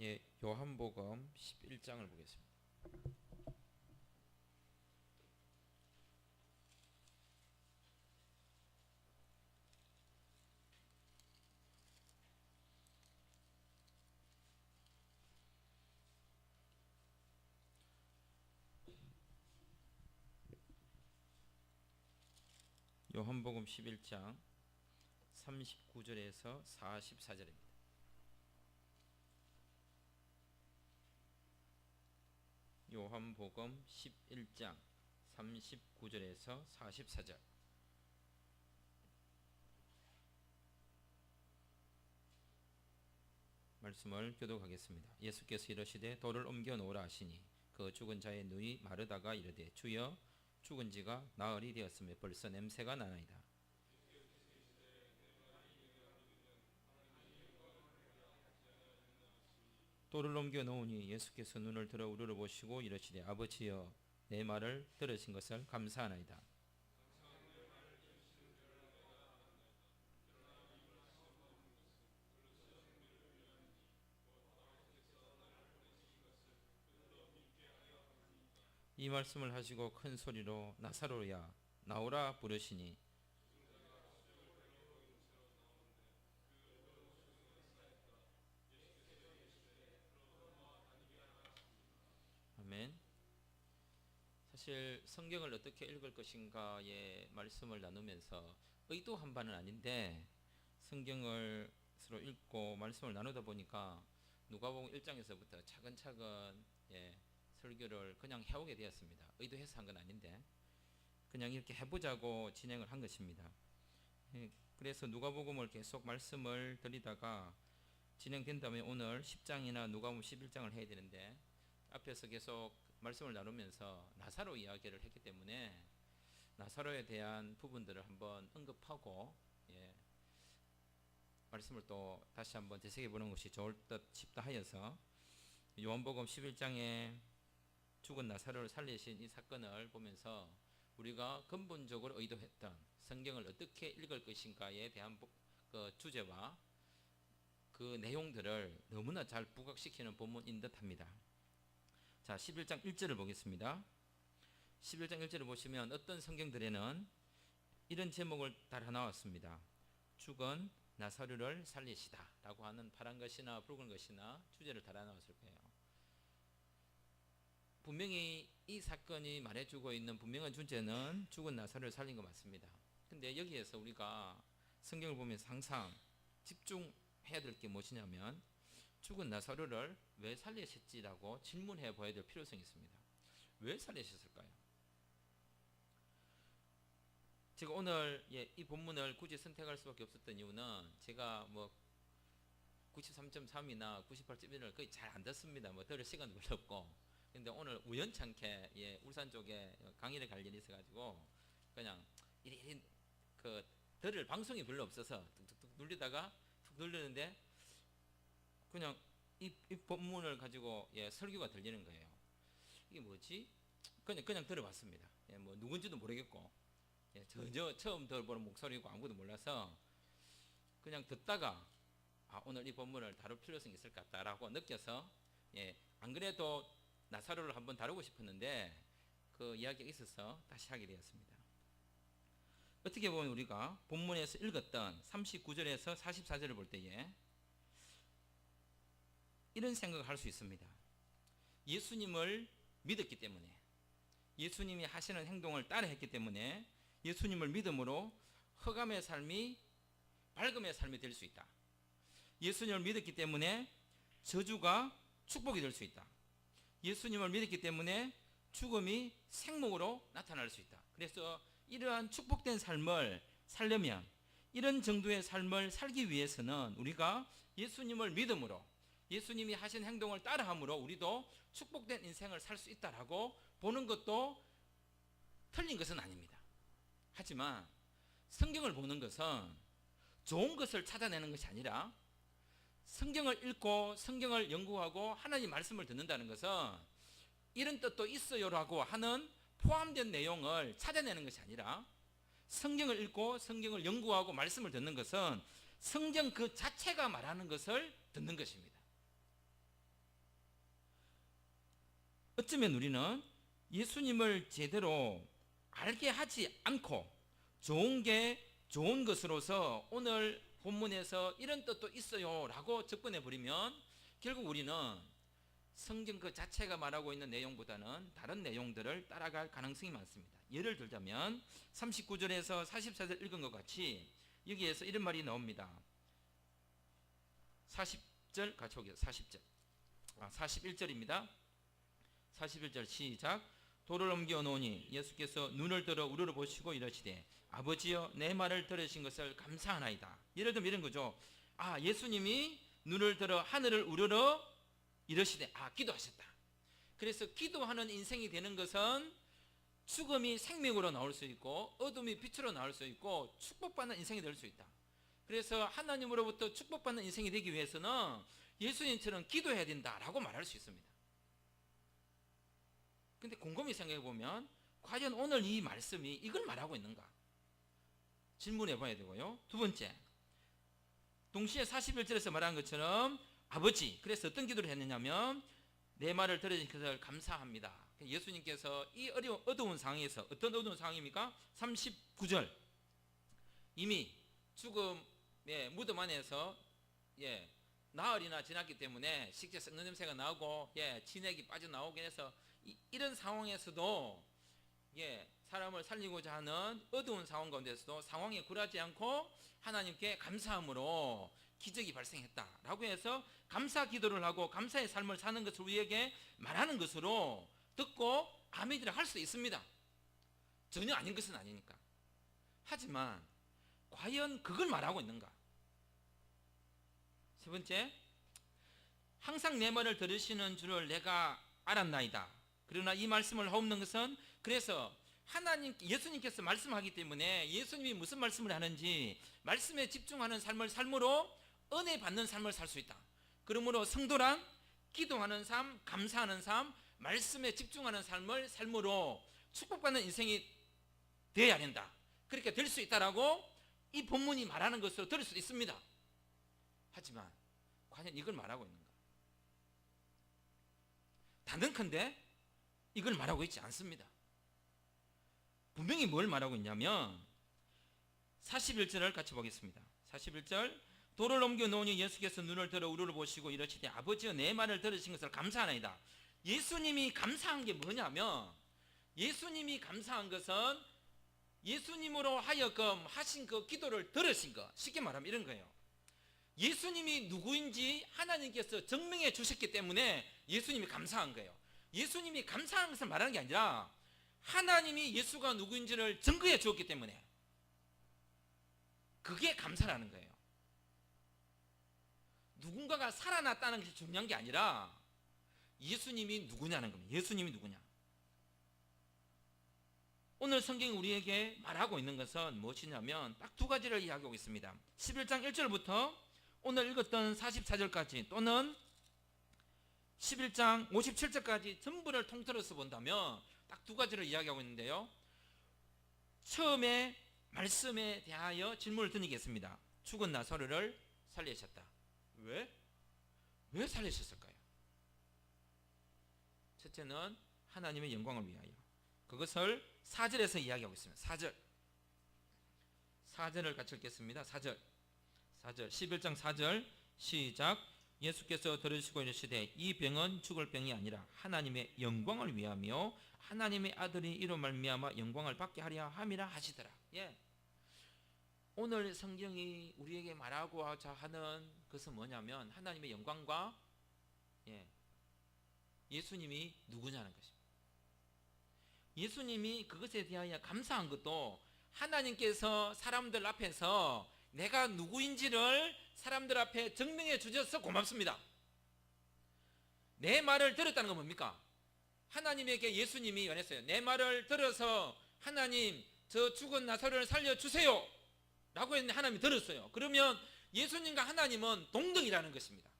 예, 요한복음 11장을 보겠습니다. 요한복음 11장 39절에서 44절입니다. 요한복음 11장 39절에서 44절. 말씀을 교독하겠습니다. 예수께서 이르시되 돌을 옮겨 놓으라 하시니 그 죽은 자의 눈이 마르다가 이르되 주여 죽은 지가 나흘이 되었으며 벌써 냄새가 나나이다. 돌을 옮겨 놓으니 예수께서 눈을 들어 우르르 보시고 이르시되 아버지여 내 말을 들으신 것을 감사하나이다. 이 말씀을 하시고 큰 소리로 나사로야 나오라 부르시니 아멘. 사실 성경을 어떻게 읽을 것인가의 말씀을 나누면서 의도한 바는 아닌데 성경을 서로 읽고 말씀을 나누다 보니까 누가복음 1장에서부터 차근차근 설교를 그냥 해오게 되었습니다. 의도해서 한 건 아닌데 그냥 이렇게 해보자고 진행을 한 것입니다. 그래서 누가복음을 계속 말씀을 드리다가 진행된다면 오늘 10장이나 누가복음 11장을 해야 되는데 앞에서 계속 말씀을 나누면서 나사로 이야기를 했기 때문에 나사로에 대한 부분들을 한번 언급하고 말씀을 또 다시 한번 되새겨 보는 것이 좋을 듯 싶다 하여서 요한복음 11장에 죽은 나사로를 살리신 이 사건을 보면서 우리가 근본적으로 의도했던 성경을 어떻게 읽을 것인가에 대한 그 주제와 그 내용들을 너무나 잘 부각시키는 본문인 듯합니다. 자, 11장 1절을 보겠습니다. 11장 1절을 보시면 어떤 성경들에는 이런 제목을 달아 나왔습니다. 죽은 나사로를 살리시다 라고 하는 파란 것이나 붉은 것이나 주제를 달아 나왔을 거예요. 분명히 이 사건이 말해주고 있는 분명한 주제는 죽은 나사로를 살린 거 맞습니다. 근데 여기에서 우리가 성경을 보면서 항상 집중해야 될 게 무엇이냐면 죽은 나사로를 왜 살리셨지라고 질문해 보아야 될 필요성이 있습니다. 왜 살리셨을까요? 제가 오늘 이 본문을 굳이 선택할 수밖에 없었던 이유는 제가 뭐 93.3이나 98.1을 거의 잘 안 듣습니다. 뭐 들을 시간도 별로 없고. 근데 오늘 우연찮게 울산 쪽에 강의를 갈 일이 있어가지고 그냥 이리 그 들을 방송이 별로 없어서 툭툭툭 눌리다가 툭 눌리는데 그냥 이 본문을 가지고 설교가 들리는 거예요. 이게 뭐지? 그냥 들어봤습니다. 뭐 누군지도 모르겠고 전혀 처음 들어보는 목소리고 아무것도 몰라서 그냥 듣다가 오늘 이 본문을 다룰 필요성이 있을 것 같다라고 느껴서 안 그래도 나사로를 한번 다루고 싶었는데 그 이야기가 있어서 다시 하게 되었습니다. 어떻게 보면 우리가 본문에서 읽었던 39절에서 44절을 볼 때에 이런 생각을 할 수 있습니다. 예수님을 믿었기 때문에 예수님이 하시는 행동을 따라했기 때문에 예수님을 믿음으로 흑암의 삶이 밝음의 삶이 될 수 있다. 예수님을 믿었기 때문에 저주가 축복이 될 수 있다. 예수님을 믿었기 때문에 죽음이 생목으로 나타날 수 있다. 그래서 이러한 축복된 삶을 살려면 이런 정도의 삶을 살기 위해서는 우리가 예수님을 믿음으로 예수님이 하신 행동을 따라함으로 우리도 축복된 인생을 살 수 있다라고 보는 것도 틀린 것은 아닙니다. 하지만 성경을 보는 것은 좋은 것을 찾아내는 것이 아니라 성경을 읽고 성경을 연구하고 하나님 말씀을 듣는다는 것은 이런 뜻도 있어요라고 하는 포함된 내용을 찾아내는 것이 아니라 성경을 읽고 성경을 연구하고 말씀을 듣는 것은 성경 그 자체가 말하는 것을 듣는 것입니다. 어쩌면 우리는 예수님을 제대로 알게 하지 않고 좋은 게 좋은 것으로서 오늘 본문에서 이런 뜻도 있어요 라고 접근해 버리면 결국 우리는 성경 그 자체가 말하고 있는 내용보다는 다른 내용들을 따라갈 가능성이 많습니다. 예를 들자면 39절에서 44절 읽은 것 같이 여기에서 이런 말이 나옵니다. 40절 같이 보겠습니다. 41절입니다. 41절 시작. 돌을 옮겨 놓으니 예수께서 눈을 들어 우러러 보시고 이러시되 아버지여 내 말을 들으신 것을 감사하나이다. 예를 들면 이런 거죠. 예수님이 눈을 들어 하늘을 우러러 이러시되 기도하셨다. 그래서 기도하는 인생이 되는 것은 죽음이 생명으로 나올 수 있고 어둠이 빛으로 나올 수 있고 축복받는 인생이 될 수 있다. 그래서 하나님으로부터 축복받는 인생이 되기 위해서는 예수님처럼 기도해야 된다라고 말할 수 있습니다. 근데 곰곰이 생각해 보면 과연 오늘 이 말씀이 이걸 말하고 있는가? 질문해 봐야 되고요. 두 번째, 동시에 41절에서 말한 것처럼 아버지, 그래서 어떤 기도를 했느냐면 내 말을 들으신 것을 감사합니다. 예수님께서 이 어두운 상황에서, 어떤 어두운 상황입니까? 39절, 이미 죽음의 무덤 안에서 나흘이나 지났기 때문에 식재 썩는 냄새가 나오고 진액이 빠져나오긴 해서 이런 상황에서도 사람을 살리고자 하는 어두운 상황 가운데서도 상황에 굴하지 않고 하나님께 감사함으로 기적이 발생했다라고 해서 감사 기도를 하고 감사의 삶을 사는 것을 우리에게 말하는 것으로 듣고 아멘이라 할 수 있습니다. 전혀 아닌 것은 아니니까. 하지만 과연 그걸 말하고 있는가? 세 번째, 항상 내 말을 들으시는 줄을 내가 알았나이다. 그러나 이 말씀을 하옵는 것은, 그래서 예수님께서 말씀하기 때문에 예수님이 무슨 말씀을 하는지 말씀에 집중하는 삶을 삶으로 은혜 받는 삶을 살 수 있다. 그러므로 성도란 기도하는 삶, 감사하는 삶, 말씀에 집중하는 삶을 삶으로 축복받는 인생이 되어야 된다. 그렇게 될 수 있다라고 이 본문이 말하는 것으로 들을 수 있습니다. 하지만 과연 이걸 말하고 있는가? 단언컨대 이걸 말하고 있지 않습니다. 분명히 뭘 말하고 있냐면 41절을 같이 보겠습니다. 41절, 돌을 옮겨 놓으니 예수께서 눈을 들어 우러러 보시고 이러시되 아버지여 내 말을 들으신 것을 감사하나이다. 예수님이 감사한 게 뭐냐면, 예수님이 감사한 것은 예수님으로 하여금 하신 그 기도를 들으신 것, 쉽게 말하면 이런 거예요. 예수님이 누구인지 하나님께서 증명해 주셨기 때문에 예수님이 감사한 거예요. 예수님이 감사한 것을 말하는 게 아니라 하나님이 예수가 누구인지를 증거해 주었기 때문에 그게 감사라는 거예요. 누군가가 살아났다는 것이 중요한 게 아니라 예수님이 누구냐는 겁니다. 예수님이 누구냐. 오늘 성경이 우리에게 말하고 있는 것은 무엇이냐면 딱 두 가지를 이야기하고 있습니다. 11장 1절부터 오늘 읽었던 44절까지 또는 11장 57절까지 전부를 통틀어서 본다면 딱 두 가지를 이야기하고 있는데요. 처음에 말씀에 대하여 질문을 드리겠습니다. 죽은 나사로를 살리셨다. 왜? 왜 살리셨을까요? 첫째는 하나님의 영광을 위하여. 그것을 4절에서 이야기하고 있습니다. 4절을 같이 읽겠습니다. 4절 11장 4절 시작. 예수께서 들으시고 이르시되 이 병은 죽을 병이 아니라 하나님의 영광을 위하며 하나님의 아들이 이로 말미암아 영광을 받게 하려 함이라 하시더라. 오늘 성경이 우리에게 말하고자 하는 것은 뭐냐면 하나님의 영광과 예수님이 누구냐는 것입니다. 예수님이 그것에 대하여 감사한 것도 하나님께서 사람들 앞에서 내가 누구인지를 사람들 앞에 증명해 주셔서 고맙습니다. 내 말을 들었다는 건 뭡니까? 하나님에게 예수님이 원했어요. 내 말을 들어서 하나님 저 죽은 나사로를 살려주세요 라고 했는데 하나님이 들었어요. 그러면 예수님과 하나님은 동등이라는 것입니다.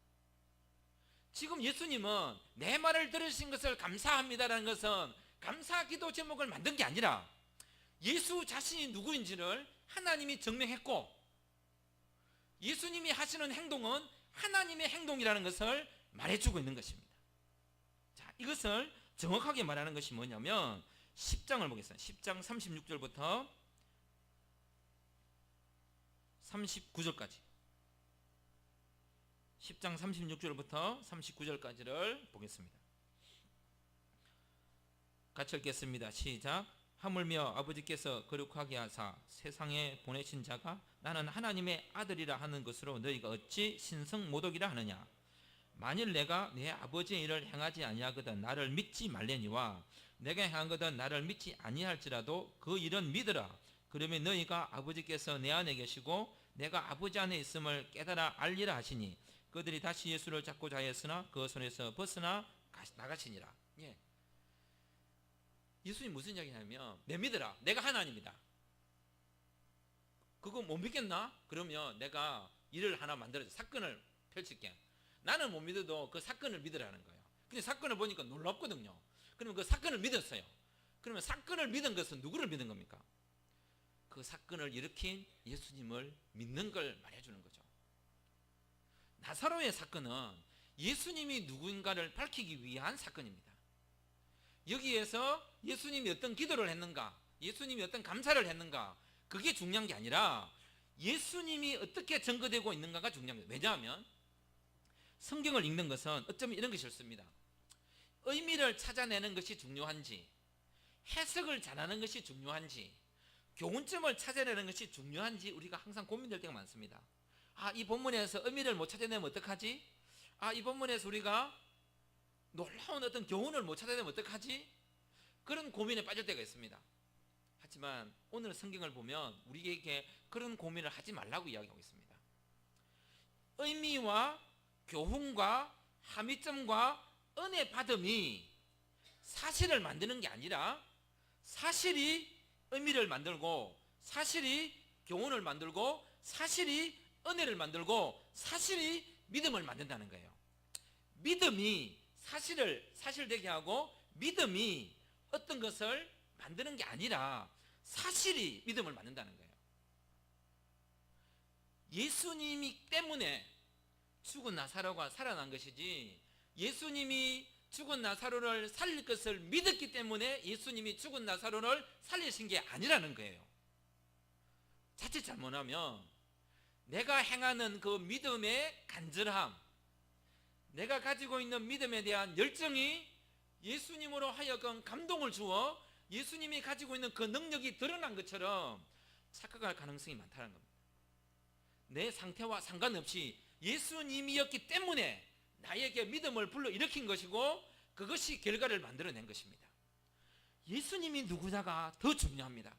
지금 예수님은 내 말을 들으신 것을 감사합니다라는 것은 감사 기도 제목을 만든 게 아니라 예수 자신이 누구인지를 하나님이 증명했고 예수님이 하시는 행동은 하나님의 행동이라는 것을 말해주고 있는 것입니다. 자, 이것을 정확하게 말하는 것이 뭐냐면 10장을 보겠습니다. 10장 36절부터 39절까지 10장 36절부터 39절까지를 보겠습니다. 같이 읽겠습니다. 시작. 하물며 아버지께서 거룩하게 하사 세상에 보내신 자가 나는 하나님의 아들이라 하는 것으로 너희가 어찌 신성모독이라 하느냐. 만일 내가 내 아버지의 일을 행하지 아니하거든 나를 믿지 말래니와 내가 행하거든 나를 믿지 아니할지라도 그 일은 믿으라. 그러면 너희가 아버지께서 내 안에 계시고 내가 아버지 안에 있음을 깨달아 알리라 하시니 그들이 다시 예수를 잡고자 하였으나 그 손에서 벗어나 나가시니라. 예. 예수님 무슨 이야기냐면 내 믿으라. 내가 하나님이다. 그거 못 믿겠나? 그러면 내가 일을 하나 만들어줘. 사건을 펼칠게. 나는 못 믿어도 그 사건을 믿으라는 거예요. 근데 사건을 보니까 놀랍거든요. 그러면 그 사건을 믿었어요. 그러면 사건을 믿은 것은 누구를 믿은 겁니까? 그 사건을 일으킨 예수님을 믿는 걸 말해주는 거죠. 나사로의 사건은 예수님이 누구인가를 밝히기 위한 사건입니다. 여기에서 예수님이 어떤 기도를 했는가, 예수님이 어떤 감사를 했는가, 그게 중요한 게 아니라 예수님이 어떻게 증거되고 있는가가 중요합니다. 왜냐하면 성경을 읽는 것은 어쩌면 이런 것이 옳습니다. 의미를 찾아내는 것이 중요한지, 해석을 잘하는 것이 중요한지, 교훈점을 찾아내는 것이 중요한지 우리가 항상 고민될 때가 많습니다. 이 본문에서 의미를 못 찾아내면 어떡하지? 이 본문에서 우리가 놀라운 어떤 교훈을 못 찾아내면 어떡하지? 그런 고민에 빠질 때가 있습니다. 하지만 오늘 성경을 보면 우리에게 그런 고민을 하지 말라고 이야기하고 있습니다. 의미와 교훈과 함의점과 은혜 받음이 사실을 만드는 게 아니라 사실이 의미를 만들고 사실이 교훈을 만들고 사실이 은혜를 만들고 사실이 믿음을 만든다는 거예요. 믿음이 사실을 사실되게 하고 믿음이 어떤 것을 만드는 게 아니라 사실이 믿음을 만든다는 거예요. 예수님이 때문에 죽은 나사로가 살아난 것이지 예수님이 죽은 나사로를 살릴 것을 믿었기 때문에 예수님이 죽은 나사로를 살리신 게 아니라는 거예요. 자칫 잘못하면 내가 행하는 그 믿음의 간절함, 내가 가지고 있는 믿음에 대한 열정이 예수님으로 하여금 감동을 주어 예수님이 가지고 있는 그 능력이 드러난 것처럼 착각할 가능성이 많다는 겁니다. 내 상태와 상관없이 예수님이었기 때문에 나에게 믿음을 불러일으킨 것이고 그것이 결과를 만들어낸 것입니다. 예수님이 누구냐가 더 중요합니다.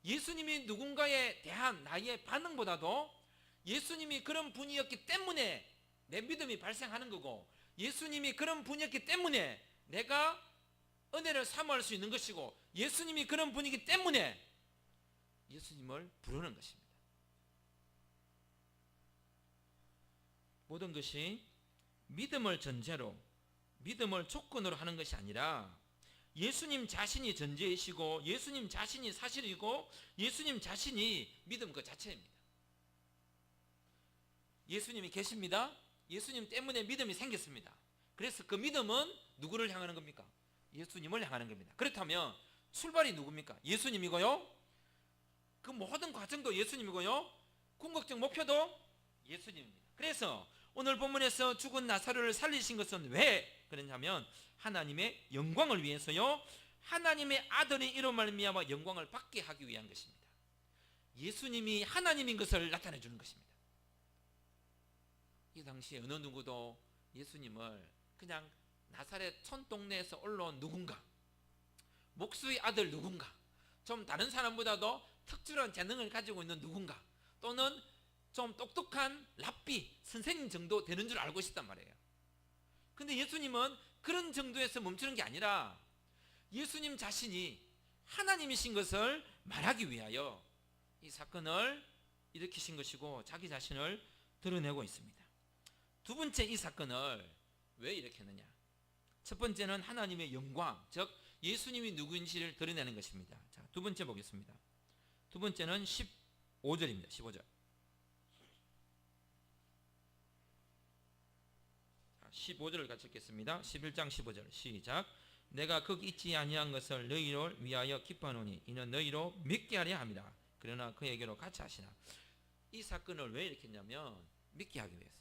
예수님이 누군가에 대한 나의 반응보다도 예수님이 그런 분이었기 때문에 내 믿음이 발생하는 거고 예수님이 그런 분이었기 때문에 내가 은혜를 사모할 수 있는 것이고 예수님이 그런 분이기 때문에 예수님을 부르는 것입니다. 모든 것이 믿음을 전제로 믿음을 조건으로 하는 것이 아니라 예수님 자신이 전제이시고 예수님 자신이 사실이고 예수님 자신이 믿음 그 자체입니다. 예수님이 계십니다. 예수님 때문에 믿음이 생겼습니다. 그래서 그 믿음은 누구를 향하는 겁니까? 예수님을 향하는 겁니다. 그렇다면 출발이 누굽니까? 예수님이고요. 그 모든 과정도 예수님이고요. 궁극적 목표도 예수님입니다. 그래서 오늘 본문에서 죽은 나사로를 살리신 것은 왜 그러냐면 하나님의 영광을 위해서요. 하나님의 아들이 이로 말미암아 영광을 받게 하기 위한 것입니다. 예수님이 하나님인 것을 나타내 주는 것입니다. 이 당시에 어느 누구도 예수님을 그냥 나사렛 촌동네에서 올라온 누군가, 목수의 아들 누군가, 좀 다른 사람보다도 특출한 재능을 가지고 있는 누군가, 또는 좀 똑똑한 랍비, 선생님 정도 되는 줄 알고 있었단 말이에요. 근데 예수님은 그런 정도에서 멈추는 게 아니라 예수님 자신이 하나님이신 것을 말하기 위하여 이 사건을 일으키신 것이고 자기 자신을 드러내고 있습니다. 두 번째, 이 사건을 왜 일으켰느냐? 첫 번째는 하나님의 영광, 즉 예수님이 누구인지를 드러내는 것입니다. 자, 두 번째 보겠습니다. 두 번째는 15절입니다. 15절. 15절을 같이 읽겠습니다. 11장 15절 시작. 내가 거기 있지 아니한 것을 너희를 위하여 기뻐하노니 이는 너희로 믿게 하려 함이라. 그러나 그에게로 같이 하시나. 이 사건을 왜 이렇게 했냐면 믿게 하기 위해서,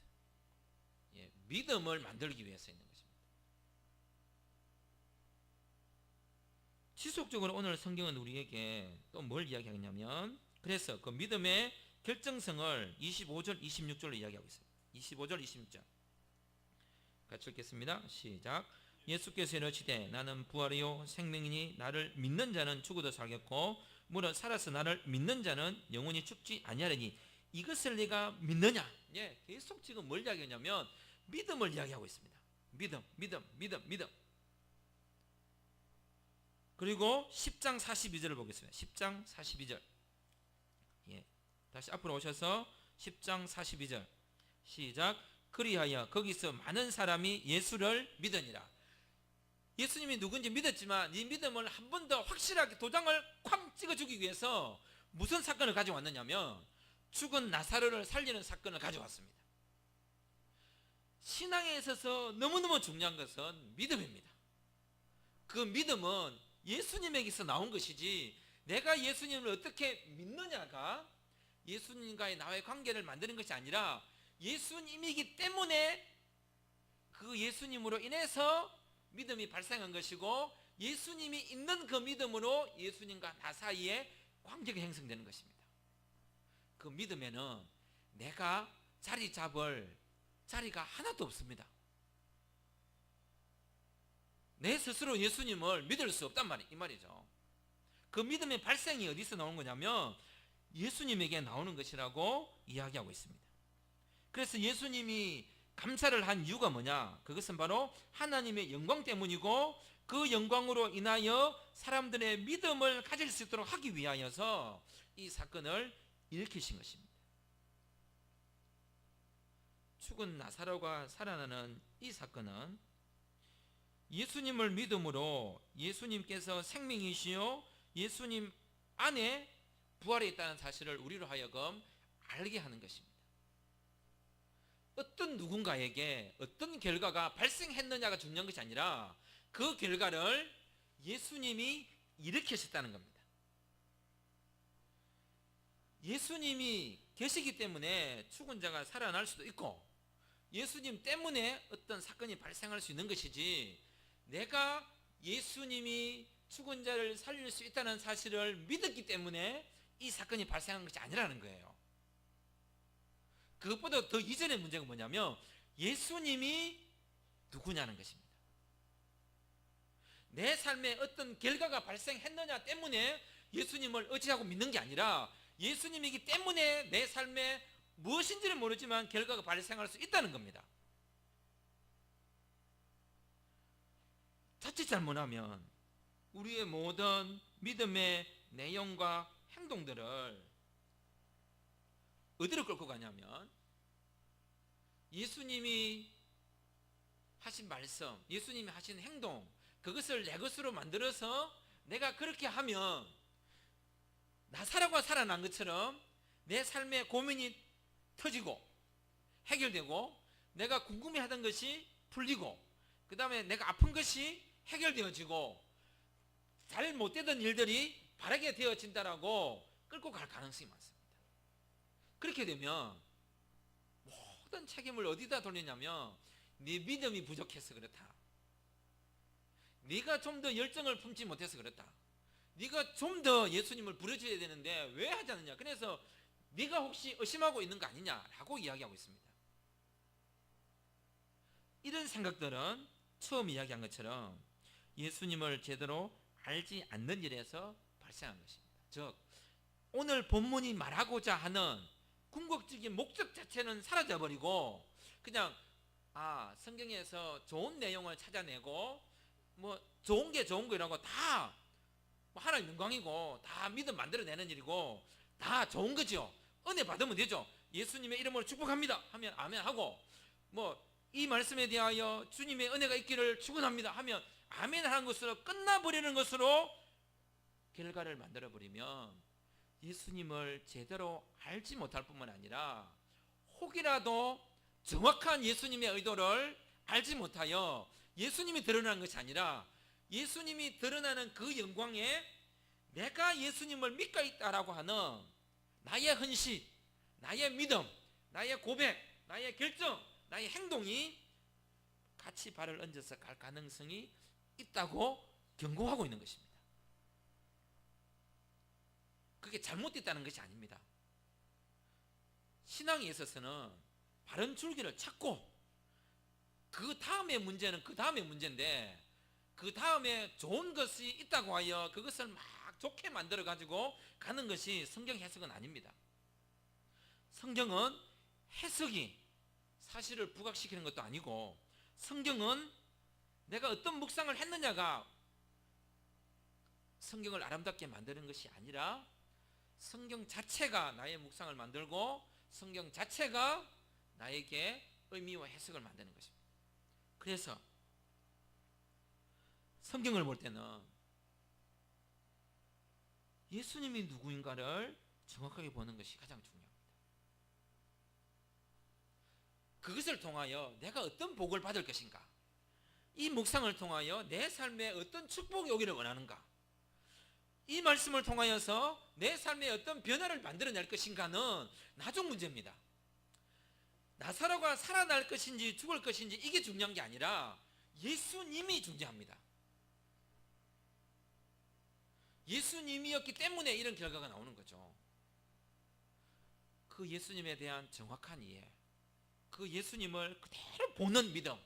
믿음을 만들기 위해서 있는 것입니다. 지속적으로 오늘 성경은 우리에게 또 뭘 이야기하냐면, 그래서 그 믿음의 결정성을 25절 26절로 이야기하고 있어요. 25절 26절 같이 읽겠습니다. 시작. 예수께서 이르시되 나는 부활이요 생명이니 나를 믿는 자는 죽어도 살겠고 무릇 살아서 나를 믿는 자는 영원히 죽지 아니하리니 이것을 네가 믿느냐. 계속 지금 뭘 이야기하냐면 믿음을 이야기하고 있습니다. 믿음. 그리고 10장 42절을 보겠습니다. 10장 42절. 다시 앞으로 오셔서 10장 42절 시작. 그리하여 거기서 많은 사람이 예수를 믿으니라. 예수님이 누군지 믿었지만 이 믿음을 한 번 더 확실하게 도장을 쾅 찍어주기 위해서 무슨 사건을 가져왔느냐면 죽은 나사로를 살리는 사건을 가져왔습니다. 신앙에 있어서 너무너무 중요한 것은 믿음입니다. 그 믿음은 예수님에게서 나온 것이지 내가 예수님을 어떻게 믿느냐가 예수님과의 나와의 관계를 만드는 것이 아니라 예수님이기 때문에 그 예수님으로 인해서 믿음이 발생한 것이고 예수님이 있는 그 믿음으로 예수님과 나 사이에 관계가 형성되는 것입니다. 그 믿음에는 내가 자리 잡을 자리가 하나도 없습니다. 내 스스로 예수님을 믿을 수 없단 이 말이죠. 그 믿음의 발생이 어디서 나오는 거냐면 예수님에게 나오는 것이라고 이야기하고 있습니다. 그래서 예수님이 감사를 한 이유가 뭐냐? 그것은 바로 하나님의 영광 때문이고 그 영광으로 인하여 사람들의 믿음을 가질 수 있도록 하기 위하여서 이 사건을 일으키신 것입니다. 죽은 나사로가 살아나는 이 사건은 예수님을 믿음으로 예수님께서 생명이시요 예수님 안에 부활해 있다는 사실을 우리로 하여금 알게 하는 것입니다. 어떤 누군가에게 어떤 결과가 발생했느냐가 중요한 것이 아니라 그 결과를 예수님이 일으키셨다는 겁니다. 예수님이 계시기 때문에 죽은 자가 살아날 수도 있고 예수님 때문에 어떤 사건이 발생할 수 있는 것이지 내가 예수님이 죽은 자를 살릴 수 있다는 사실을 믿었기 때문에 이 사건이 발생한 것이 아니라는 거예요. 그것보다 더 이전의 문제가 뭐냐면 예수님이 누구냐는 것입니다. 내 삶에 어떤 결과가 발생했느냐 때문에 예수님을 의지하고 믿는 게 아니라 예수님이기 때문에 내 삶에 무엇인지는 모르지만 결과가 발생할 수 있다는 겁니다. 자칫 잘못하면 우리의 모든 믿음의 내용과 행동들을 어디로 끌고 가냐면 예수님이 하신 말씀, 예수님이 하신 행동, 그것을 내 것으로 만들어서 내가 그렇게 하면 나사로가 살아난 것처럼 내 삶의 고민이 터지고 해결되고 내가 궁금해하던 것이 풀리고 그 다음에 내가 아픈 것이 해결되어지고 잘 못되던 일들이 바르게 되어진다라고 끌고 갈 가능성이 많습니다. 그렇게 되면 모든 책임을 어디다 돌리냐면 네 믿음이 부족해서 그렇다. 네가 좀 더 열정을 품지 못해서 그렇다. 네가 좀 더 예수님을 부르셔야 되는데 왜 하지 않느냐. 그래서 네가 혹시 의심하고 있는 거 아니냐라고 이야기하고 있습니다. 이런 생각들은 처음 이야기한 것처럼 예수님을 제대로 알지 않는 일에서 발생한 것입니다. 즉 오늘 본문이 말하고자 하는 궁극적인 목적 자체는 사라져버리고 그냥 성경에서 좋은 내용을 찾아내고 뭐 좋은 게 좋은 거라고 다 하나님 영광이고 다 믿음 만들어내는 일이고 다 좋은 거죠. 은혜 받으면 되죠. 예수님의 이름으로 축복합니다 하면 아멘하고 뭐 이 말씀에 대하여 주님의 은혜가 있기를 축원합니다 하면 아멘하는 것으로 끝나버리는 것으로 결과를 만들어버리면 예수님을 제대로 알지 못할 뿐만 아니라 혹이라도 정확한 예수님의 의도를 알지 못하여 예수님이 드러나는 것이 아니라 예수님이 드러나는 그 영광에 내가 예수님을 믿고 있다라고 하는 나의 헌신, 나의 믿음, 나의 고백, 나의 결정, 나의 행동이 같이 발을 얹어서 갈 가능성이 있다고 경고하고 있는 것입니다. 그게 잘못됐다는 것이 아닙니다. 신앙에 있어서는 바른 줄기를 찾고 그 다음에 문제는 그 다음에 문제인데, 그 다음에 좋은 것이 있다고 하여 그것을 막 좋게 만들어 가지고 가는 것이 성경 해석은 아닙니다. 성경은 해석이 사실을 부각시키는 것도 아니고, 성경은 내가 어떤 묵상을 했느냐가 성경을 아름답게 만드는 것이 아니라 성경 자체가 나의 묵상을 만들고 성경 자체가 나에게 의미와 해석을 만드는 것입니다. 그래서 성경을 볼 때는 예수님이 누구인가를 정확하게 보는 것이 가장 중요합니다. 그것을 통하여 내가 어떤 복을 받을 것인가, 이 묵상을 통하여 내 삶에 어떤 축복이 오기를 원하는가, 이 말씀을 통하여서 내 삶에 어떤 변화를 만들어낼 것인가는 나중 문제입니다. 나사로가 살아날 것인지 죽을 것인지 이게 중요한 게 아니라 예수님이 중요합니다. 예수님이었기 때문에 이런 결과가 나오는 거죠. 그 예수님에 대한 정확한 이해, 그 예수님을 그대로 보는 믿음,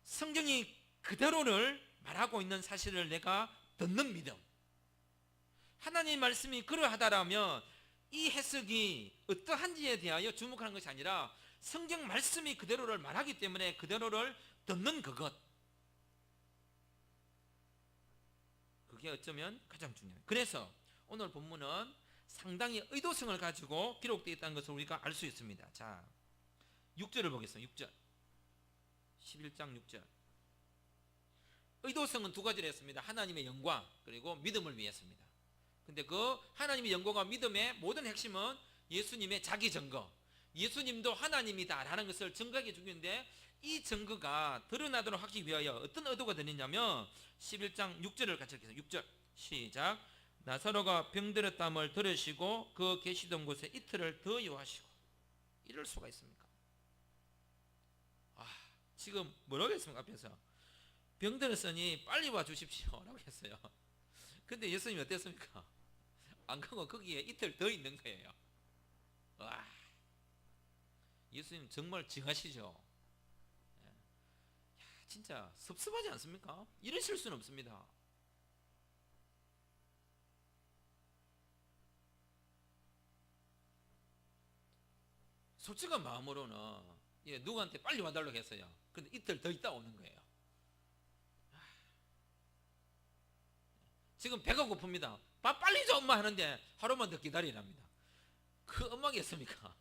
성경이 그대로를 말하고 있는 사실을 내가 듣는 믿음, 하나님 말씀이 그러하다라면 이 해석이 어떠한지에 대하여 주목하는 것이 아니라 성경 말씀이 그대로를 말하기 때문에 그대로를 듣는 그것, 그게 어쩌면 가장 중요해요. 그래서 오늘 본문은 상당히 의도성을 가지고 기록되어 있다는 것을 우리가 알 수 있습니다. 자, 6절을 보겠습니다. 6절 11장 6절. 의도성은 두 가지를 했습니다. 하나님의 영광 그리고 믿음을 위해서입니다. 근데 그 하나님의 영광과 믿음의 모든 핵심은 예수님의 자기 증거, 예수님도 하나님이다라는 것을 증거하기 중요한데, 이 증거가 드러나도록 하기 위하여 어떤 의도가 되느냐면 11장 6절을 같이 읽겠습니다. 6절 시작. 나사로가 병들었담을 들으시고 그 계시던 곳에 이틀을 더 요하시고. 이럴 수가 있습니까? 지금 뭐라고 했습니까? 앞에서 병들었으니 빨리 와 주십시오 라고 했어요. 근데 예수님이 어땠습니까? 안 가고 거기에 이틀 더 있는 거예요. 와, 예수님 정말 징하시죠. 진짜 섭섭하지 않습니까? 이런 실수는 없습니다. 솔직한 마음으로는 누구한테 빨리 와달라고 했어요. 근데 이틀 더 있다 오는 거예요. 지금 배가 고픕니다. 밥 빨리 줘 엄마 하는데 하루만 더 기다리랍니다. 그 엄마겠습니까?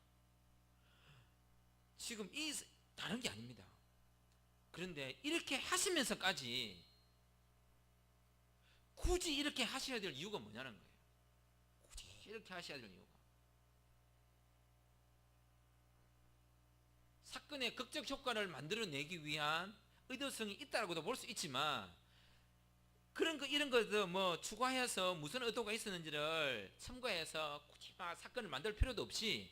지금 이 다른 게 아닙니다. 그런데 이렇게 하시면서까지 굳이 이렇게 하셔야 될 이유가 뭐냐는 거예요. 굳이 이렇게 하셔야 될 이유가, 사건의 극적 효과를 만들어내기 위한 의도성이 있다고도 볼 수 있지만, 그런 거 이런 것도 뭐 추가해서 무슨 의도가 있었는지를 첨가해서 굳이 막 사건을 만들 필요도 없이,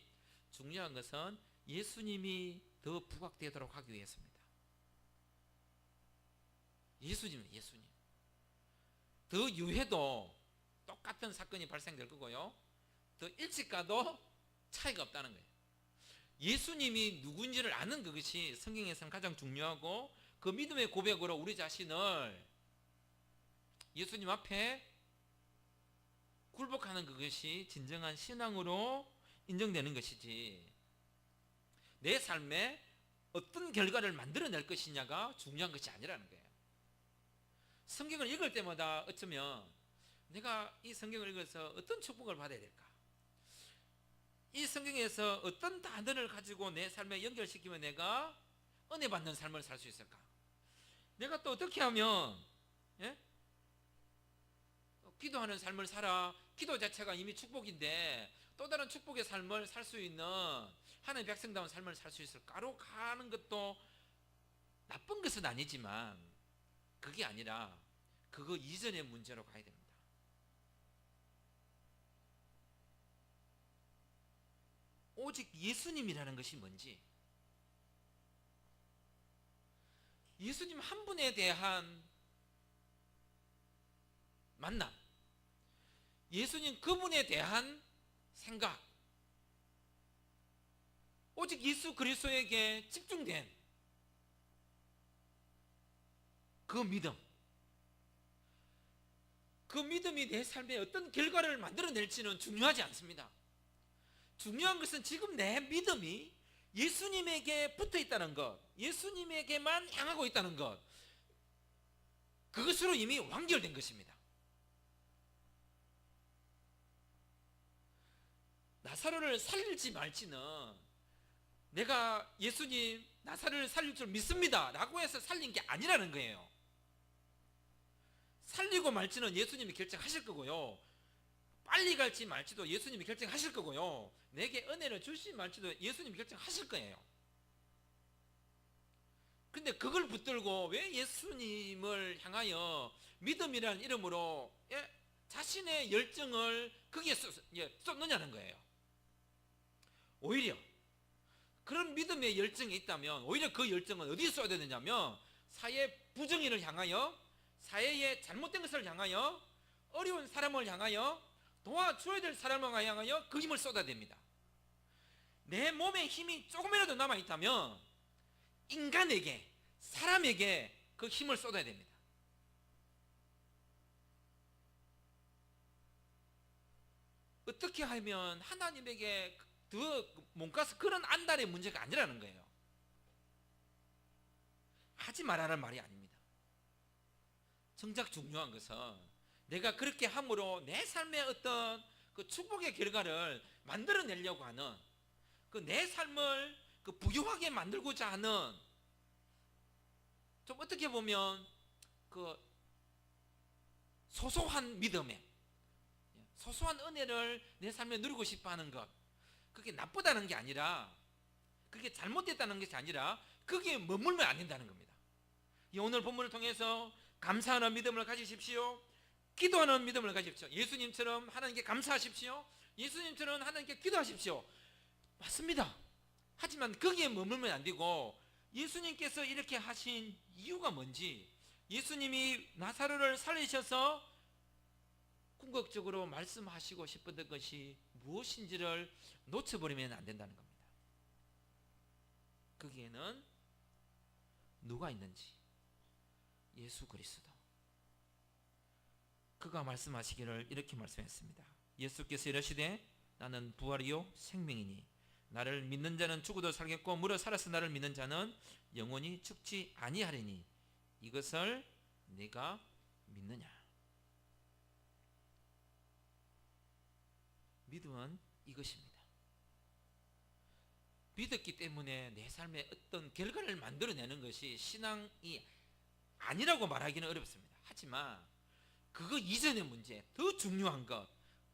중요한 것은 예수님이 더 부각되도록 하기 위해서입니다. 예수님은 예수님. 더 유해도 똑같은 사건이 발생될 거고요, 더 일찍 가도 차이가 없다는 거예요. 예수님이 누군지를 아는 그것이 성경에서는 가장 중요하고, 그 믿음의 고백으로 우리 자신을 예수님 앞에 굴복하는 그것이 진정한 신앙으로 인정되는 것이지, 내 삶에 어떤 결과를 만들어낼 것이냐가 중요한 것이 아니라는 거예요. 성경을 읽을 때마다 어쩌면 내가 이 성경을 읽어서 어떤 축복을 받아야 될까, 이 성경에서 어떤 단어를 가지고 내 삶에 연결시키면 내가 은혜 받는 삶을 살 수 있을까, 내가 또 어떻게 하면 기도하는 삶을 살아, 기도 자체가 이미 축복인데 또 다른 축복의 삶을 살 수 있는 하나님의 백성다운 삶을 살 수 있을까로 가는 것도 나쁜 것은 아니지만, 그게 아니라 그거 이전의 문제로 가야 됩니다. 오직 예수님이라는 것이 뭔지, 예수님 한 분에 대한 만남, 예수님 그분에 대한 생각, 오직 예수 그리스도에게 집중된 그 믿음, 그 믿음이 내 삶에 어떤 결과를 만들어낼지는 중요하지 않습니다. 중요한 것은 지금 내 믿음이 예수님에게 붙어 있다는 것, 예수님에게만 향하고 있다는 것, 그것으로 이미 완결된 것입니다. 나사로를 살릴지 말지는 내가 예수님 나사로를 살릴 줄 믿습니다 라고 해서 살린 게 아니라는 거예요. 살리고 말지는 예수님이 결정하실 거고요, 빨리 갈지 말지도 예수님이 결정하실 거고요, 내게 은혜를 줄지 말지도 예수님이 결정하실 거예요. 근데 그걸 붙들고 왜 예수님을 향하여 믿음이라는 이름으로 자신의 열정을 거기에 쏟느냐는 거예요. 오히려 그런 믿음의 열정이 있다면 오히려 그 열정은 어디에 쏟아야 되느냐면 사회 부정의를 향하여, 사회의 잘못된 것을 향하여, 어려운 사람을 향하여, 도와줘야 될 사람을 향하여 그 힘을 쏟아야 됩니다. 내 몸에 힘이 조금이라도 남아있다면 인간에게, 사람에게 그 힘을 쏟아야 됩니다. 어떻게 하면 하나님에게 더 몸가서 그런 안달의 문제가 아니라는 거예요. 하지 말라는 말이 아닙니다. 정작 중요한 것은 내가 그렇게 함으로 내 삶의 어떤 그 축복의 결과를 만들어내려고 하는, 그 내 삶을 그 부유하게 만들고자 하는, 좀 어떻게 보면 그 소소한 믿음에, 소소한 은혜를 내 삶에 누리고 싶어 하는 것, 그게 나쁘다는 게 아니라, 그게 잘못됐다는 것이 아니라 그게 머물면 안 된다는 겁니다. 오늘 본문을 통해서 감사하는 믿음을 가지십시오, 기도하는 믿음을 가지십시오, 예수님처럼 하나님께 감사하십시오, 예수님처럼 하나님께 기도하십시오. 맞습니다. 하지만 거기에 머물면 안 되고 예수님께서 이렇게 하신 이유가 뭔지, 예수님이 나사로를 살리셔서 궁극적으로 말씀하시고 싶었던 것이 무엇인지를 놓쳐버리면 안 된다는 겁니다. 거기에는 누가 있는지, 예수 그리스도, 그가 말씀하시기를 이렇게 말씀했습니다. 예수께서 이르시되 나는 부활이요 생명이니 나를 믿는 자는 죽어도 살겠고 무릇 살아서 나를 믿는 자는 영원히 죽지 아니하리니 이것을 네가 믿느냐. 믿음은 이것입니다. 믿었기 때문에 내 삶에 어떤 결과를 만들어내는 것이 신앙이 아니라고 말하기는 어렵습니다. 하지만 그거 이전의 문제, 더 중요한 것,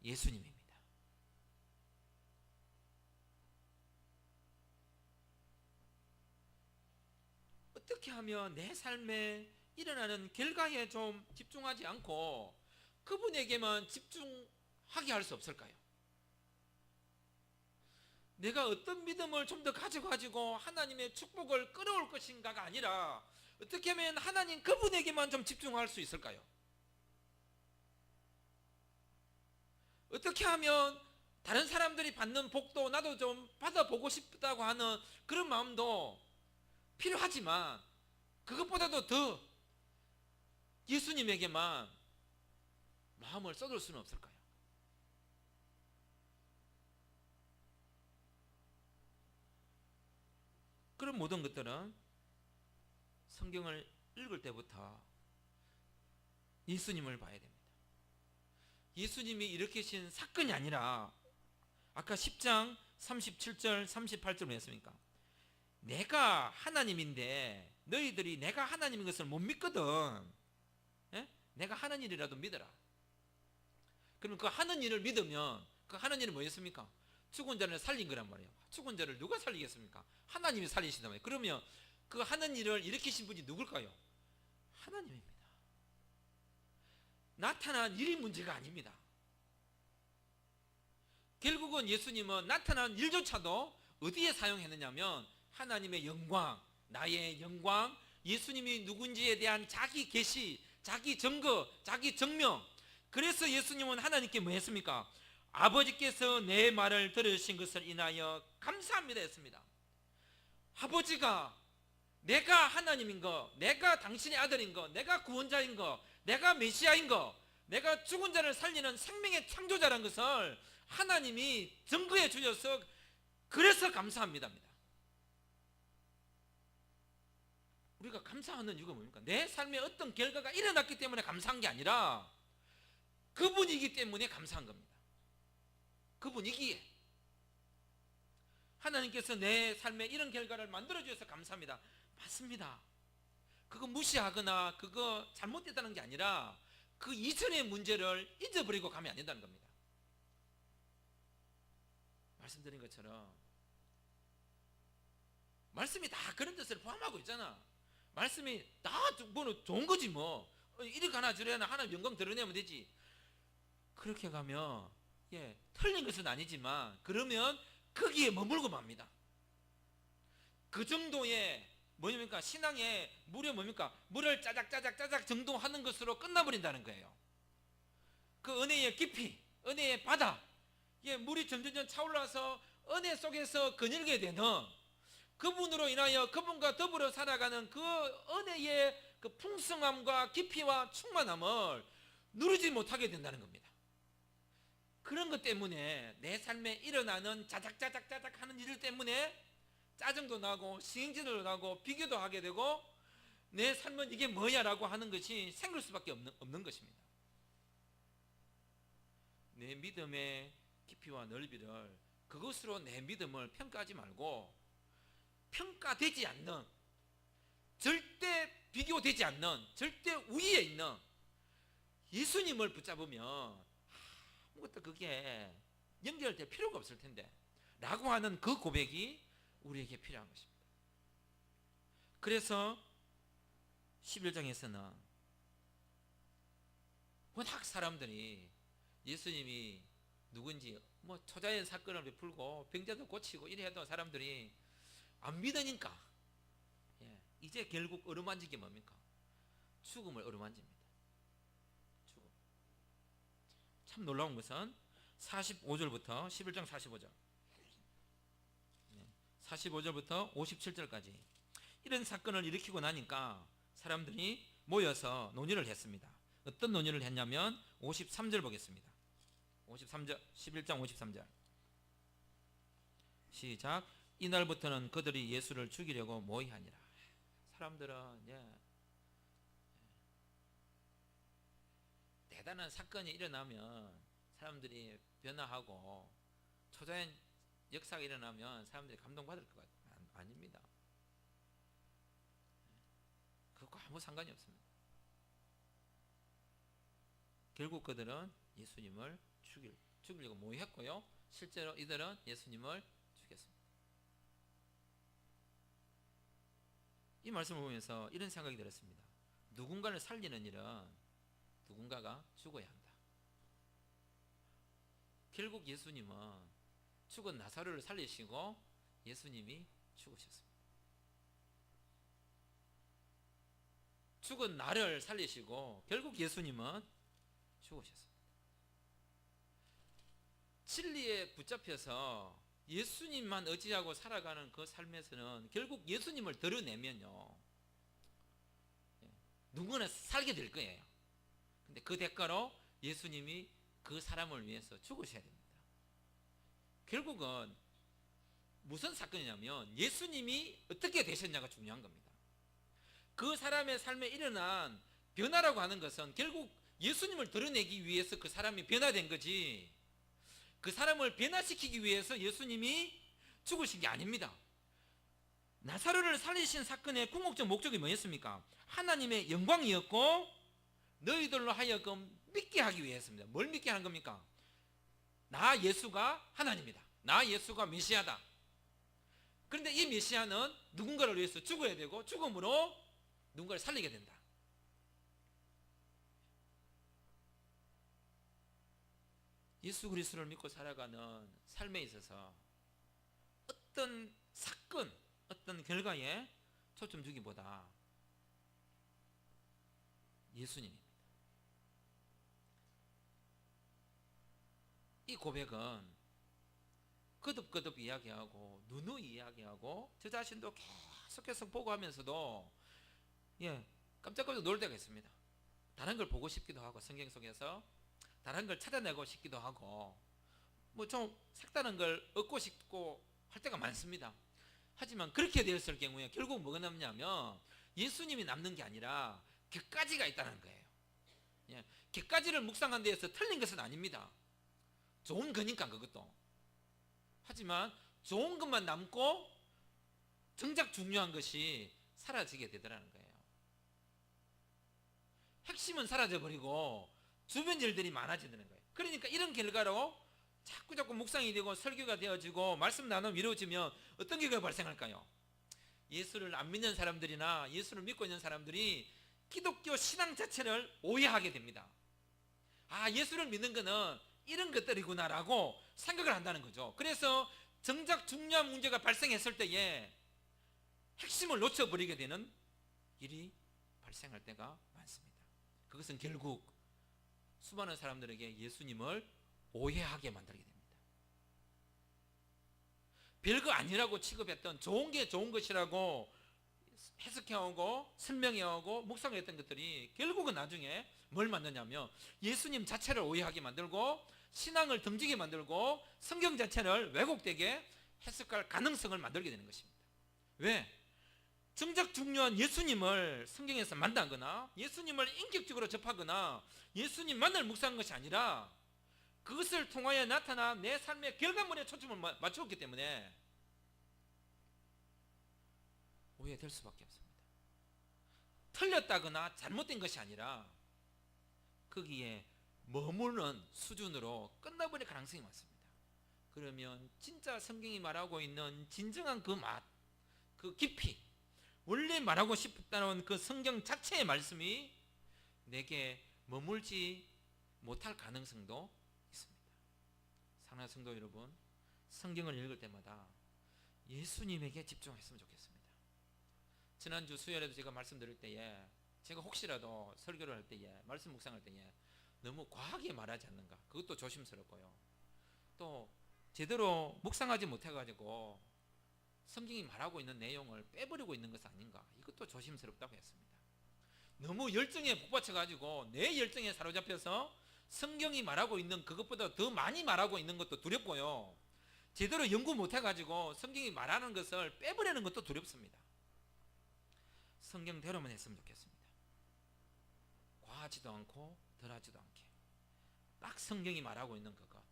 예수님입니다. 어떻게 하면 내 삶에 일어나는 결과에 좀 집중하지 않고 그분에게만 집중하게 할 수 없을까요? 내가 어떤 믿음을 좀 더 가지고 하나님의 축복을 끌어올 것인가가 아니라 어떻게 하면 하나님 그분에게만 좀 집중할 수 있을까요? 어떻게 하면 다른 사람들이 받는 복도 나도 좀 받아보고 싶다고 하는 그런 마음도 필요하지만 그것보다도 더 예수님에게만 마음을 쏟을 수는 없을까요? 그런 모든 것들은 성경을 읽을 때부터 예수님을 봐야 됩니다. 예수님이 일으키신 사건이 아니라 아까 10장 37절 38절 뭐였습니까? 내가 하나님인데 너희들이 내가 하나님인 것을 못 믿거든. 예? 내가 하는 일이라도 믿어라. 그러면 그 하는 일을 믿으면 그 하는 일은 뭐였습니까? 죽은 자를 살린 거란 말이에요. 죽은 자를 누가 살리겠습니까? 하나님이 살리신단 말이에요. 그러면 그 하는 일을 일으키신 분이 누굴까요? 하나님입니다. 나타난 일이 문제가 아닙니다. 결국은 예수님은 나타난 일조차도 어디에 사용했느냐면 하나님의 영광, 나의 영광, 예수님이 누군지에 대한 자기 계시, 자기 증거, 자기 증명. 그래서 예수님은 하나님께 뭐 했습니까? 아버지께서 내 말을 들으신 것을 인하여 감사합니다 했습니다. 아버지가 내가 하나님인 거, 내가 당신의 아들인 거, 내가 구원자인 거, 내가 메시아인 거, 내가 죽은 자를 살리는 생명의 창조자라는 것을 하나님이 증거해 주셔서 그래서 감사합니다. 우리가 감사하는 이유가 뭡니까? 내 삶에 어떤 결과가 일어났기 때문에 감사한 게 아니라 그분이기 때문에 감사한 겁니다. 그분이기에 하나님께서 내 삶에 이런 결과를 만들어 주셔서 감사합니다. 맞습니다. 그거 무시하거나 그거 잘못됐다는 게 아니라 그 이전의 문제를 잊어버리고 가면 안 된다는 겁니다. 말씀드린 것처럼 말씀이 다 그런 뜻을 포함하고 있잖아. 말씀이 다 좋은 거지 뭐. 이리 가나 저리 가나 하나님 영광 드러내면 되지. 그렇게 가면 틀린 것은 아니지만 그러면 거기에 머물고 맙니다. 그 정도의 뭐입니까? 신앙의 물에 뭡니까? 물을 짜작짜작 정도하는 것으로 끝나버린다는 거예요. 그 은혜의 깊이, 은혜의 바다, 물이 점점 차올라서 은혜 속에서 거닐게 되는 그분으로 인하여 그분과 더불어 살아가는 그 은혜의 그 풍성함과 깊이와 충만함을 누리지 못하게 된다는 겁니다. 그런 것 때문에 내 삶에 일어나는 자작자작 하는 일 때문에 짜증도 나고 신경질도 나고 비교도 하게 되고 내 삶은 이게 뭐야 라고 하는 것이 생길 수밖에 없는 것입니다. 내 믿음의 깊이와 넓이를 그것으로 내 믿음을 평가하지 말고 평가되지 않는, 절대 비교되지 않는, 절대 우위에 있는 예수님을 붙잡으면 아무것도 그게 연결될 필요가 없을 텐데 라고 하는 그 고백이 우리에게 필요한 것입니다. 그래서 11장에서는 워낙 사람들이 예수님이 누군지 뭐 초자연 사건을 베풀고 병자도 고치고 이래 해도 사람들이 안 믿으니까 이제 결국 어루만진 게 뭡니까? 죽음을 어루만집니다. 죽음. 참 놀라운 것은 45절부터 11장 45절 45절부터 57절까지 이런 사건을 일으키고 나니까 사람들이 모여서 논의를 했습니다. 어떤 논의를 했냐면 53절 보겠습니다. 53절 11장 53절 시작. 이날부터는 그들이 예수를 죽이려고 모의하니라. 사람들은 대단한 사건이 일어나면 사람들이 변화하고 초자연 역사가 일어나면 사람들이 감동받을 것 같아요. 아닙니다. 그것과 아무 상관이 없습니다. 결국 그들은 예수님을 죽이려고 모의했고요. 실제로 이들은 예수님을 죽였습니다. 이 말씀을 보면서 이런 생각이 들었습니다. 누군가를 살리는 일은 누군가가 죽어야 한다. 결국 예수님은 죽은 나사로를 살리시고 예수님이 죽으셨습니다. 죽은 나를 살리시고 결국 예수님은 죽으셨습니다. 진리에 붙잡혀서 예수님만 의지하고 살아가는 그 삶에서는 결국 예수님을 드러내면요 누구나 살게 될 거예요. 근데 그 대가로 예수님이 그 사람을 위해서 죽으셔야 됩니다. 결국은 무슨 사건이냐면 예수님이 어떻게 되셨냐가 중요한 겁니다. 그 사람의 삶에 일어난 변화라고 하는 것은 결국 예수님을 드러내기 위해서 그 사람이 변화된 거지, 그 사람을 변화시키기 위해서 예수님이 죽으신 게 아닙니다. 나사로를 살리신 사건의 궁극적 목적이 뭐였습니까? 하나님의 영광이었고 너희들로 하여금 믿게 하기 위해서입니다. 뭘 믿게 하는 겁니까? 나 예수가 하나님이다. 나 예수가 메시아다. 그런데 이 메시아는 누군가를 위해서 죽어야 되고 죽음으로 누군가를 살리게 된다. 예수 그리스도를 믿고 살아가는 삶에 있어서 어떤 사건, 어떤 결과에 초점 주기보다 예수님입니다. 이 고백은 거듭거듭 이야기하고 누누이 이야기하고 저 자신도 계속해서 보고 하면서도 깜짝깜짝 놀 때가 있습니다. 다른 걸 보고 싶기도 하고, 성경 속에서 다른 걸 찾아내고 싶기도 하고, 뭐 좀 색다른 걸 얻고 싶고 할 때가 많습니다. 하지만 그렇게 되었을 경우에 결국 뭐가 남냐면 예수님이 남는 게 아니라 격가지가 있다는 거예요. 격가지를 묵상한 데에서 틀린 것은 아닙니다. 좋은 거니까 그것도. 하지만 좋은 것만 남고 정작 중요한 것이 사라지게 되더라는 거예요. 핵심은 사라져버리고 주변 일들이 많아지는 거예요. 그러니까 이런 결과로 자꾸 묵상이 되고 설교가 되어지고 말씀 나눔이 이루어지면 어떤 결과가 발생할까요? 예수를 안 믿는 사람들이나 예수를 믿고 있는 사람들이 기독교 신앙 자체를 오해하게 됩니다. 아, 예수를 믿는 거는 이런 것들이구나라고 생각을 한다는 거죠. 그래서 정작 중요한 문제가 발생했을 때에 핵심을 놓쳐버리게 되는 일이 발생할 때가 많습니다. 그것은 결국 수많은 사람들에게 예수님을 오해하게 만들게 됩니다. 별거 아니라고 취급했던 좋은 게 좋은 것이라고 해석해오고 설명해오고 묵상했던 것들이 결국은 나중에 뭘 만드냐면 예수님 자체를 오해하게 만들고 신앙을 덤지게 만들고 성경 자체를 왜곡되게 해석할 가능성을 만들게 되는 것입니다. 왜? 정작 중요한 예수님을 성경에서 만나거나 예수님을 인격적으로 접하거나 예수님만을 묵상한 것이 아니라 그것을 통하여 나타난 내 삶의 결과물에 초점을 맞추었기 때문에 오해될 수밖에 없습니다. 틀렸다거나 잘못된 것이 아니라 거기에 머무는 수준으로 끝나버릴 가능성이 많습니다. 그러면 진짜 성경이 말하고 있는 진정한 그 맛, 그 깊이, 원래 말하고 싶다는 그 성경 자체의 말씀이 내게 머물지 못할 가능성도 있습니다. 사랑하는 성도 여러분, 성경을 읽을 때마다 예수님에게 집중했으면 좋겠습니다. 지난주 수요일에도 제가 말씀드릴 때에 제가 혹시라도 설교를 할 때에 말씀 묵상할 때에 너무 과하게 말하지 않는가, 그것도 조심스럽고요. 또 제대로 묵상하지 못해가지고 성경이 말하고 있는 내용을 빼버리고 있는 것은 아닌가, 이것도 조심스럽다고 했습니다. 너무 열정에 북받쳐가지고 내 열정에 사로잡혀서 성경이 말하고 있는 그것보다 더 많이 말하고 있는 것도 두렵고요. 제대로 연구 못해가지고 성경이 말하는 것을 빼버리는 것도 두렵습니다. 성경대로만 했으면 좋겠습니다. 과하지도 않고 덜하지도 않게 딱 성경이 말하고 있는 그것.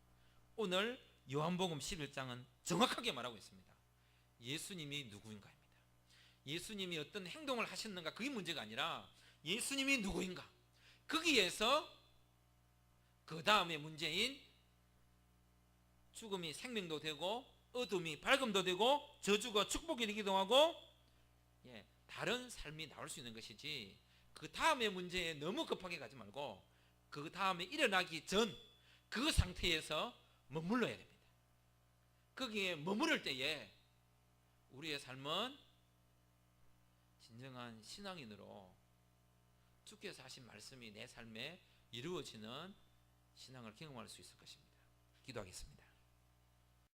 오늘 요한복음 11장은 정확하게 말하고 있습니다. 예수님이 누구인가입니다. 예수님이 어떤 행동을 하셨는가, 그게 문제가 아니라 예수님이 누구인가, 거기에서 그 다음에 문제인 죽음이 생명도 되고 어둠이 밝음도 되고 저주가 축복이 되기도 하고 다른 삶이 나올 수 있는 것이지, 그 다음의 문제에 너무 급하게 가지 말고 그 다음에 일어나기 전 그 상태에서 머물러야 됩니다. 거기에 머무를 때에 우리의 삶은 진정한 신앙인으로 주께서 하신 말씀이 내 삶에 이루어지는 신앙을 경험할 수 있을 것입니다. 기도하겠습니다.